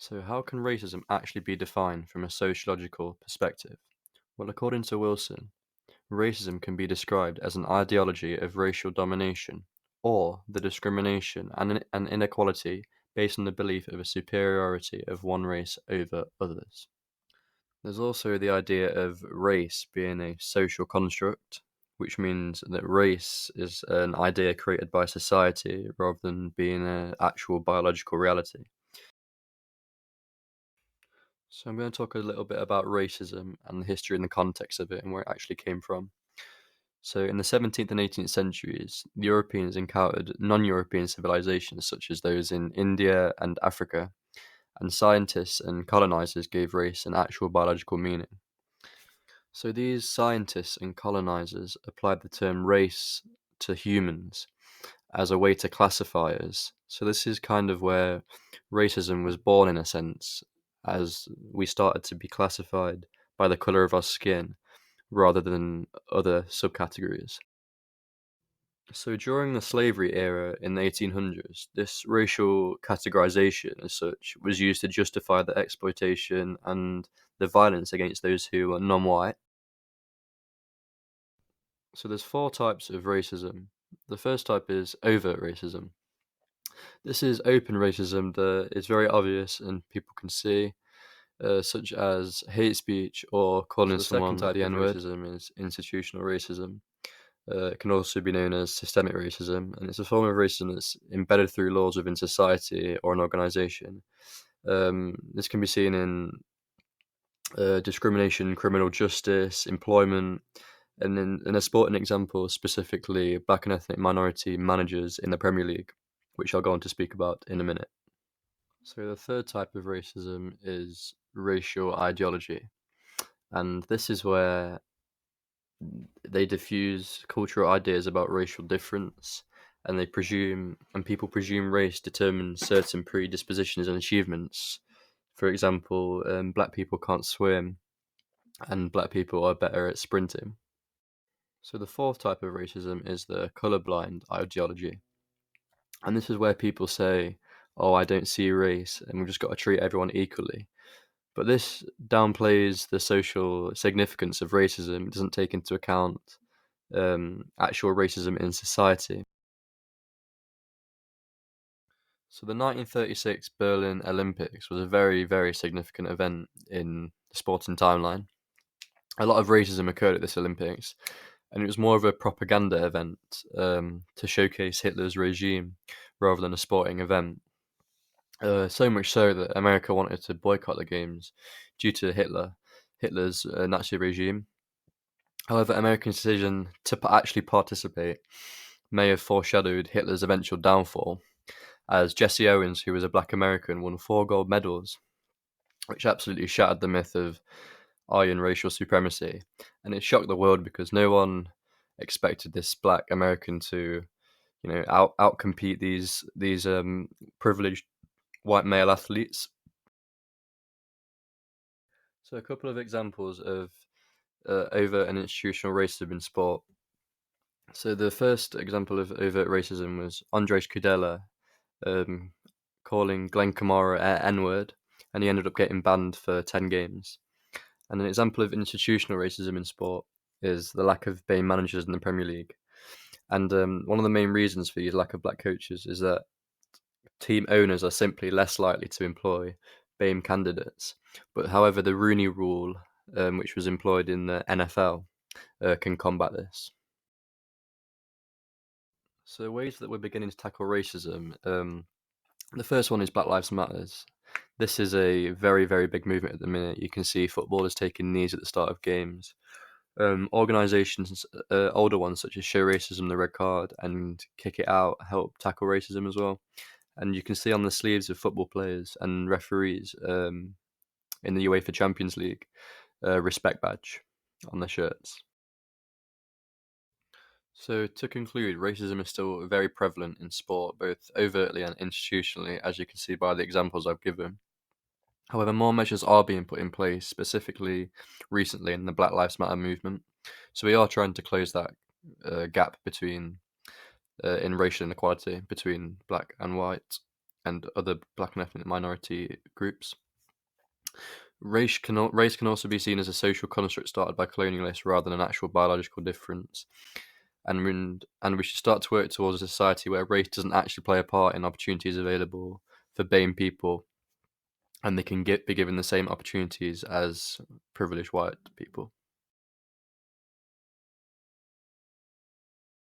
So, how can racism actually be defined from a sociological perspective? Well, according to Wilson, racism can be described as an ideology of racial domination or the discrimination and inequality based on the belief of a superiority of one race over others. There's also the idea of race being a social construct, which means that race is an idea created by society rather than being an actual biological reality. So I'm going to talk a little bit about racism and the history and the context of it and where it actually came from. So in the 17th and 18th centuries, the Europeans encountered non-European civilizations such as those in India and Africa, and scientists and colonizers gave race an actual biological meaning. So these scientists and colonizers applied the term race to humans as a way to classify us. So this is kind of where racism was born in a sense, as we started to be classified by the color of our skin rather than other subcategories. So during the slavery era in the 1800s, this racial categorization as such was used to justify the exploitation and the violence against those who are non-white. So there's four types of racism. The first type is overt racism. This is open racism that is very obvious and people can see, such as hate speech or calling someone the N-word. Racism is institutional racism. It can also be known as systemic racism, and it's a form of racism that's embedded through laws within society or an organization. This can be seen in discrimination, criminal justice, employment, and in a sporting example, specifically black and ethnic minority managers in the Premier League, which I'll go on to speak about in a minute. So the third type of racism is racial ideology, and this is where they diffuse cultural ideas about racial difference, and people presume race determines certain predispositions and achievements. For example, black people can't swim, and black people are better at sprinting. So the fourth type of racism is the colorblind ideology. And this is where people say, oh, I don't see race, and we've just got to treat everyone equally. But this downplays the social significance of racism. It doesn't take into account actual racism in society. So the 1936 Berlin Olympics was a very, very significant event in the sporting timeline. A lot of racism occurred at this Olympics, and it was more of a propaganda event to showcase Hitler's regime rather than a sporting event. So much so that America wanted to boycott the games due to Hitler's Nazi regime. However, America's decision to actually participate may have foreshadowed Hitler's eventual downfall, as Jesse Owens, who was a black American, won 4 gold medals, which absolutely shattered the myth of Aryan racial supremacy. And it shocked the world because no one expected this black American to, outcompete these privileged white male athletes. So a couple of examples of overt and institutional racism in sport. So the first example of overt racism was Andres Kudela calling Glenn Kamara N-word, and he ended up getting banned for 10 games. And an example of institutional racism in sport is the lack of BAME managers in the Premier League. And one of the main reasons for these lack of black coaches is that team owners are simply less likely to employ BAME candidates. But however, the Rooney Rule, which was employed in the NFL, can combat this. So ways that we're beginning to tackle racism. The first one is Black Lives Matters. This is a very, very big movement at the minute. You can see footballers taking knees at the start of games. Organisations, older ones such as Show Racism the Red Card and Kick It Out, help tackle racism as well. And you can see on the sleeves of football players and referees in the UEFA Champions League respect badge on their shirts. So to conclude, racism is still very prevalent in sport, both overtly and institutionally, as you can see by the examples I've given. However, more measures are being put in place, specifically recently in the Black Lives Matter movement. So we are trying to close that gap between in racial inequality between black and white. and other black and ethnic minority groups. Race can also be seen as a social construct started by colonialists rather than an actual biological difference. And we should start to work towards a society where race doesn't actually play a part in opportunities available for BAME people, and they can be given the same opportunities as privileged white people.